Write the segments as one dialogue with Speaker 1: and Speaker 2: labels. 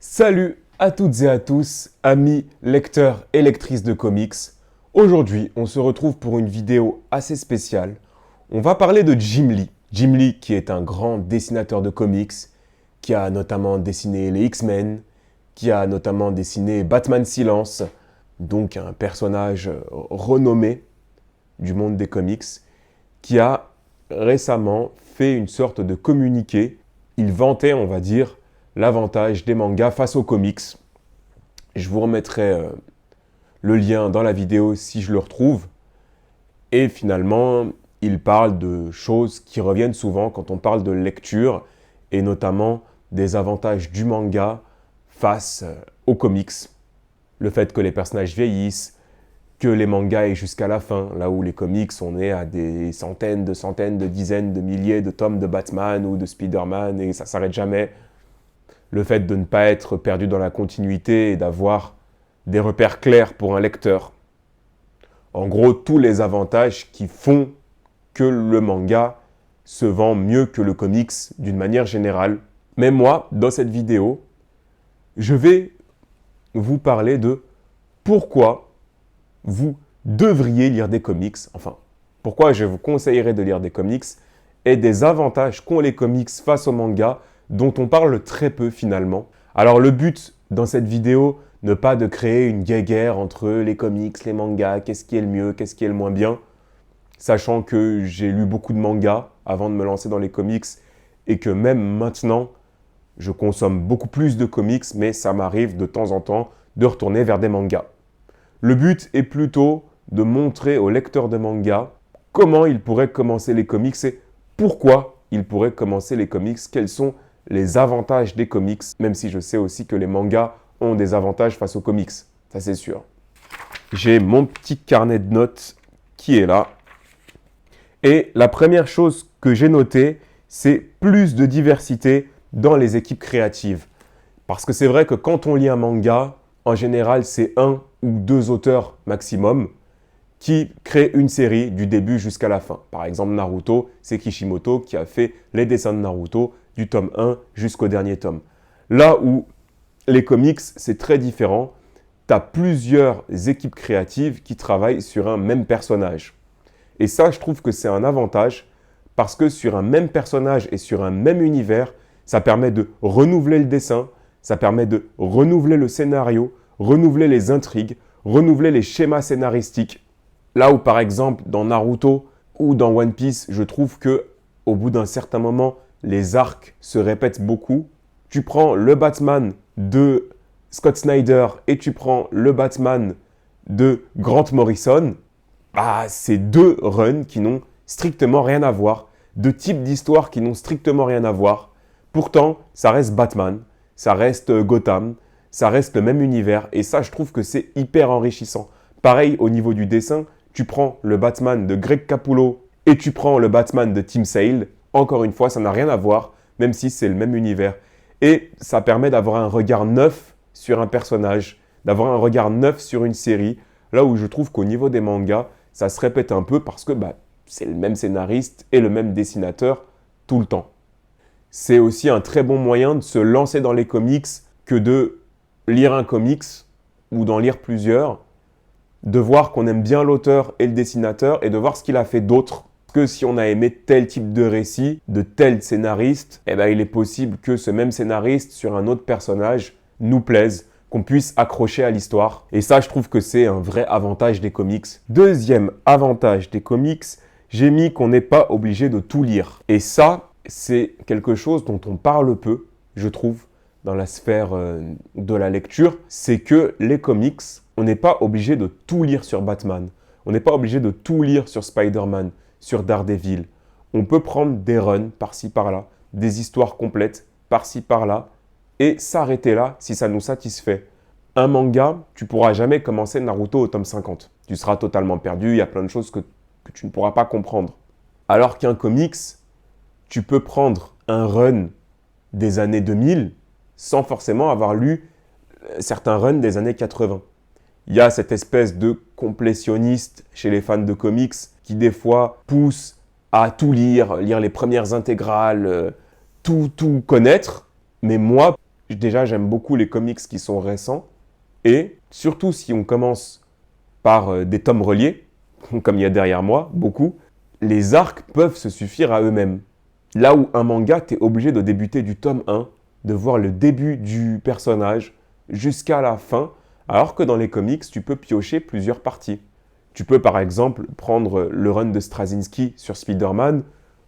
Speaker 1: Salut à toutes et à tous, amis lecteurs et lectrices de comics. Aujourd'hui, on se retrouve pour une vidéo assez spéciale. On va parler de Jim Lee. Jim Lee qui est un grand dessinateur de comics, qui a notamment dessiné les X-Men, qui a notamment dessiné Batman Silence, donc un personnage renommé du monde des comics, qui a récemment fait une sorte de communiqué. Il vantait, on va dire, l'avantage des mangas face aux comics. Je vous remettrai le lien dans la vidéo si je le retrouve. Et finalement, il parle de choses qui reviennent souvent quand on parle de lecture, et notamment des avantages du manga face aux comics. Le fait que les personnages vieillissent, que les mangas aient jusqu'à la fin, là où les comics, on est à des centaines, de dizaines, de milliers de tomes de Batman ou de Spider-Man, et ça s'arrête jamais. Le fait de ne pas être perdu dans la continuité et d'avoir des repères clairs pour un lecteur. En gros, tous les avantages qui font que le manga se vend mieux que le comics d'une manière générale. Mais moi, dans cette vidéo, je vais vous parler de pourquoi vous devriez lire des comics, enfin, pourquoi je vous conseillerais de lire des comics, et des avantages qu'ont les comics face au manga, dont on parle très peu finalement. Alors le but dans cette vidéo, ne pas de créer une guéguerre entre les comics, les mangas, qu'est-ce qui est le mieux, qu'est-ce qui est le moins bien, sachant que j'ai lu beaucoup de mangas avant de me lancer dans les comics, et que même maintenant, je consomme beaucoup plus de comics, mais ça m'arrive de temps en temps de retourner vers des mangas. Le but est plutôt de montrer aux lecteurs de manga comment ils pourraient commencer les comics et pourquoi ils pourraient commencer les comics, quels sont les avantages des comics, même si je sais aussi que les mangas ont des avantages face aux comics, ça c'est sûr. J'ai mon petit carnet de notes qui est là. Et la première chose que j'ai notée, c'est plus de diversité dans les équipes créatives. Parce que c'est vrai que quand on lit un manga, en général, c'est un ou deux auteurs maximum qui créent une série du début jusqu'à la fin. Par exemple, Naruto, c'est Kishimoto qui a fait les dessins de Naruto du tome 1 jusqu'au dernier tome. Là où les comics, c'est très différent. Tu as plusieurs équipes créatives qui travaillent sur un même personnage. Et ça, je trouve que c'est un avantage parce que sur un même personnage et sur un même univers, ça permet de renouveler le dessin, ça permet de renouveler le scénario, renouveler les intrigues, renouveler les schémas scénaristiques. Là où par exemple dans Naruto ou dans One Piece, je trouve que au bout d'un certain moment, les arcs se répètent beaucoup. Tu prends le Batman de Scott Snyder et tu prends le Batman de Grant Morrison, c'est deux runs qui n'ont strictement rien à voir, deux types d'histoires qui n'ont strictement rien à voir. Pourtant, ça reste Batman, ça reste Gotham, ça reste le même univers et ça, je trouve que c'est hyper enrichissant. Pareil, au niveau du dessin, tu prends le Batman de Greg Capullo et tu prends le Batman de Tim Sale. Encore une fois, ça n'a rien à voir, même si c'est le même univers. Et ça permet d'avoir un regard neuf sur un personnage, d'avoir un regard neuf sur une série, là où je trouve qu'au niveau des mangas, ça se répète un peu parce que c'est le même scénariste et le même dessinateur tout le temps. C'est aussi un très bon moyen de se lancer dans les comics que de lire un comics ou d'en lire plusieurs, de voir qu'on aime bien l'auteur et le dessinateur et de voir ce qu'il a fait d'autre. Que si on a aimé tel type de récit, de tel scénariste, il est possible que ce même scénariste sur un autre personnage nous plaise, qu'on puisse accrocher à l'histoire. Et ça, je trouve que c'est un vrai avantage des comics. Deuxième avantage des comics, j'ai mis qu'on n'est pas obligé de tout lire. Et ça, c'est quelque chose dont on parle peu, je trouve, dans la sphère de la lecture. C'est que les comics, on n'est pas obligé de tout lire sur Batman. On n'est pas obligé de tout lire sur Spider-Man, sur Daredevil. On peut prendre des runs par-ci par-là, des histoires complètes par-ci par-là, et s'arrêter là si ça nous satisfait. Un manga, tu ne pourras jamais commencer Naruto au tome 50. Tu seras totalement perdu, il y a plein de choses que tu ne pourras pas comprendre. Alors qu'un comics, tu peux prendre un run des années 2000 sans forcément avoir lu certains runs des années 80. Il y a cette espèce de complétionniste chez les fans de comics qui des fois pousse à tout lire les premières intégrales, tout connaître. Mais moi, déjà, j'aime beaucoup les comics qui sont récents. Et surtout si on commence par des tomes reliés, comme il y a derrière moi, beaucoup, les arcs peuvent se suffire à eux-mêmes. Là où un manga, tu es obligé de débuter du tome 1, de voir le début du personnage jusqu'à la fin, alors que dans les comics, tu peux piocher plusieurs parties. Tu peux par exemple prendre le run de Straczynski sur Spider-Man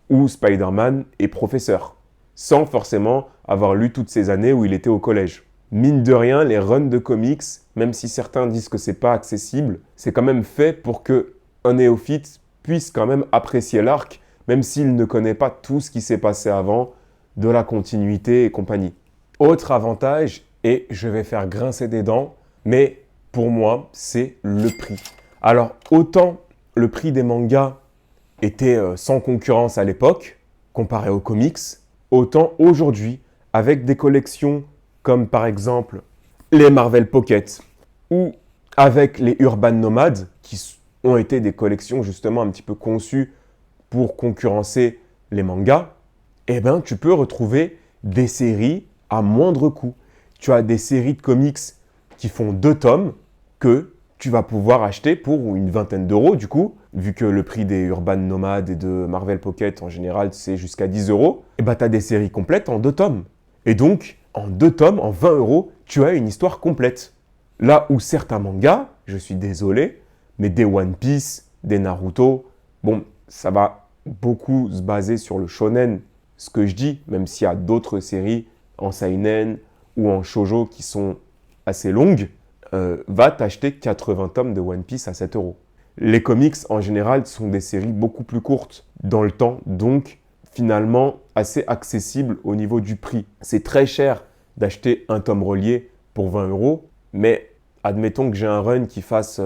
Speaker 1: ou Spider-Man et Professeur, sans forcément avoir lu toutes ces années où il était au collège. Mine de rien, les runs de comics, même si certains disent que c'est pas accessible, c'est quand même fait pour que un néophyte puisse quand même apprécier l'arc, même s'il ne connaît pas tout ce qui s'est passé avant, de la continuité et compagnie. Autre avantage, et je vais faire grincer des dents, mais pour moi, c'est le prix. Alors, autant le prix des mangas était sans concurrence à l'époque, comparé aux comics, autant aujourd'hui, avec des collections comme par exemple les Marvel Pocket ou avec les Urban Nomad, qui ont été des collections justement un petit peu conçues pour concurrencer les mangas, eh ben, tu peux retrouver des séries à moindre coût. Tu as des séries de comics qui font 2 tomes que tu vas pouvoir acheter pour une vingtaine d'euros du coup, vu que le prix des Urban Nomad et de Marvel Pocket en général c'est jusqu'à 10 euros, et bah tu as des séries complètes en 2 tomes. Et donc, en 2 tomes, en 20 euros, tu as une histoire complète. Là où certains mangas, je suis désolé, mais des One Piece, des Naruto, bon, ça va beaucoup se baser sur le shonen, ce que je dis, même s'il y a d'autres séries en seinen ou en shoujo qui sont assez longues, va t'acheter 80 tomes de One Piece à 7 euros. Les comics, en général, sont des séries beaucoup plus courtes dans le temps, donc finalement assez accessible au niveau du prix. C'est très cher d'acheter un tome relié pour 20 euros, mais admettons que j'ai un run qui fasse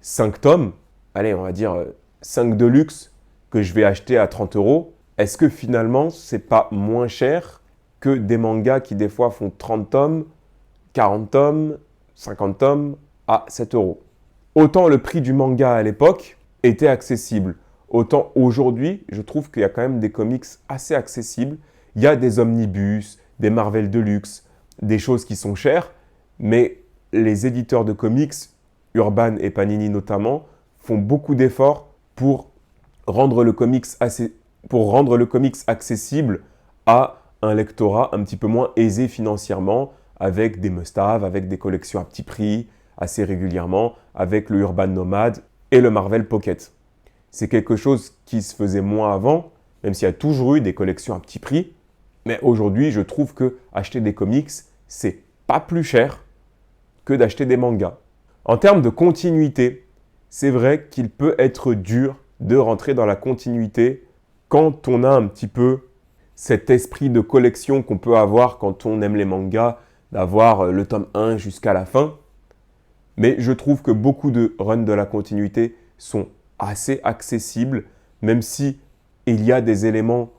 Speaker 1: 5 tomes, allez, on va dire 5 de luxe que je vais acheter à 30 euros. Est-ce que finalement, c'est pas moins cher que des mangas qui des fois font 30 tomes, 40 tomes, 50 tomes à 7 euros? Autant le prix du manga à l'époque était accessible, autant aujourd'hui, je trouve qu'il y a quand même des comics assez accessibles. Il y a des omnibus, des Marvel Deluxe, des choses qui sont chères, mais les éditeurs de comics, Urban et Panini notamment, font beaucoup d'efforts pour rendre le comics accessible à un lectorat un petit peu moins aisé financièrement, avec des must-have, avec des collections à petit prix, assez régulièrement, avec le Urban Nomad et le Marvel Pocket. C'est quelque chose qui se faisait moins avant, même s'il y a toujours eu des collections à petit prix. Mais aujourd'hui, je trouve que acheter des comics, c'est pas plus cher que d'acheter des mangas. En termes de continuité, c'est vrai qu'il peut être dur de rentrer dans la continuité quand on a un petit peu cet esprit de collection qu'on peut avoir quand on aime les mangas, d'avoir le tome 1 jusqu'à la fin. Mais je trouve que beaucoup de runs de la continuité sont assez accessibles, même si il y a des éléments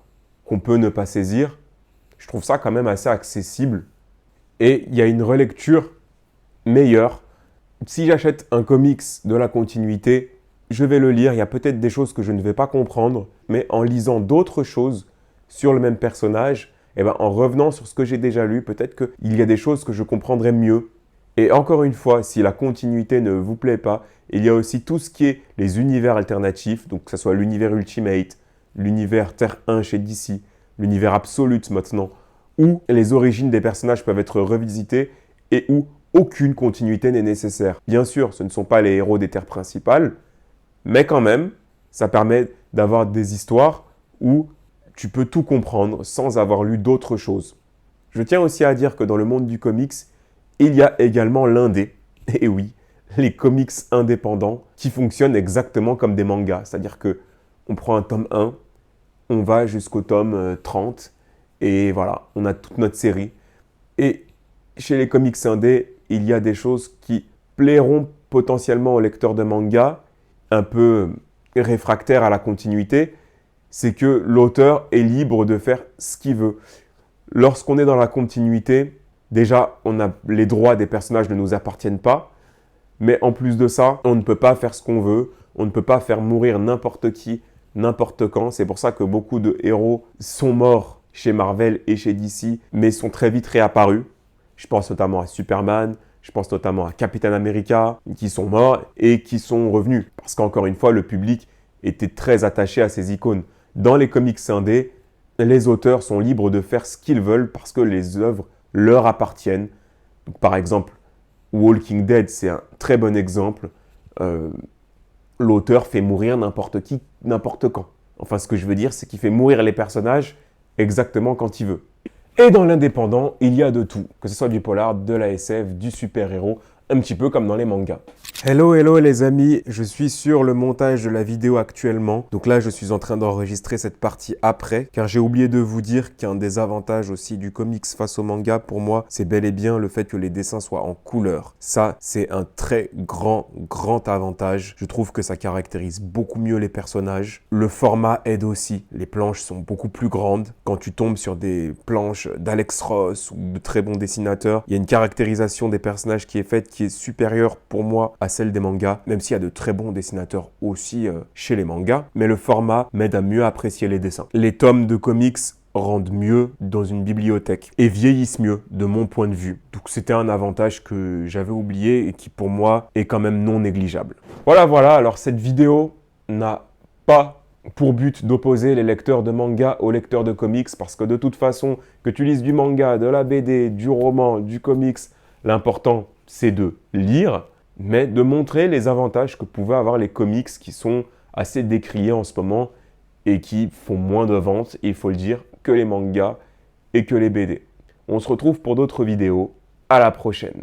Speaker 1: qu'on peut ne pas saisir. Je trouve ça quand même assez accessible. Et il y a une relecture meilleure. Si j'achète un comics de la continuité, je vais le lire. Il y a peut-être des choses que je ne vais pas comprendre, mais en lisant d'autres choses sur le même personnage, et ben en revenant sur ce que j'ai déjà lu, peut-être qu'il y a des choses que je comprendrai mieux. Et encore une fois, si la continuité ne vous plaît pas, il y a aussi tout ce qui est les univers alternatifs, donc que ce soit l'univers Ultimate, l'univers Terre 1 chez DC, l'univers Absolute maintenant, où les origines des personnages peuvent être revisitées et où aucune continuité n'est nécessaire. Bien sûr, ce ne sont pas les héros des terres principales, mais quand même, ça permet d'avoir des histoires où tu peux tout comprendre sans avoir lu d'autres choses. Je tiens aussi à dire que dans le monde du comics, il y a également l'indé. Et oui, les comics indépendants qui fonctionnent exactement comme des mangas. C'est-à-dire qu'on prend un tome 1, on va jusqu'au tome 30 et voilà, on a toute notre série. Et chez les comics indés, il y a des choses qui plairont potentiellement aux lecteurs de manga, un peu réfractaires à la continuité, c'est que l'auteur est libre de faire ce qu'il veut. Lorsqu'on est dans la continuité, déjà, les droits des personnages ne nous appartiennent pas, mais en plus de ça, on ne peut pas faire ce qu'on veut, on ne peut pas faire mourir n'importe qui, n'importe quand. C'est pour ça que beaucoup de héros sont morts chez Marvel et chez DC, mais sont très vite réapparus. Je pense notamment à Superman, je pense notamment à Captain America, qui sont morts et qui sont revenus. Parce qu'encore une fois, le public était très attaché à ces icônes. Dans les comics indés, les auteurs sont libres de faire ce qu'ils veulent parce que les œuvres leur appartiennent. Donc, par exemple, Walking Dead, c'est un très bon exemple. L'auteur fait mourir n'importe qui, n'importe quand. Enfin, ce que je veux dire, c'est qu'il fait mourir les personnages exactement quand il veut. Et dans l'indépendant, il y a de tout, que ce soit du polar, de la SF, du super-héros, un petit peu comme dans les mangas. Hello les amis, je suis sur le montage de la vidéo actuellement. Donc là, je suis en train d'enregistrer cette partie après, car j'ai oublié de vous dire qu'un des avantages aussi du comics face au manga, pour moi, c'est bel et bien le fait que les dessins soient en couleur. Ça, c'est un très grand avantage. Je trouve que ça caractérise beaucoup mieux les personnages. Le format aide aussi. Les planches sont beaucoup plus grandes. Quand tu tombes sur des planches d'Alex Ross ou de très bons dessinateurs, il y a une caractérisation des personnages qui est faite qui est supérieure pour moi à celle des mangas, même s'il y a de très bons dessinateurs aussi chez les mangas, mais le format m'aide à mieux apprécier les dessins. Les tomes de comics rendent mieux dans une bibliothèque et vieillissent mieux de mon point de vue. Donc c'était un avantage que j'avais oublié et qui pour moi est quand même non négligeable. Voilà, alors cette vidéo n'a pas pour but d'opposer les lecteurs de manga aux lecteurs de comics parce que de toute façon, que tu lises du manga, de la BD, du roman, du comics, l'important c'est de lire, mais de montrer les avantages que pouvaient avoir les comics qui sont assez décriés en ce moment et qui font moins de ventes, il faut le dire, que les mangas et que les BD. On se retrouve pour d'autres vidéos. À la prochaine.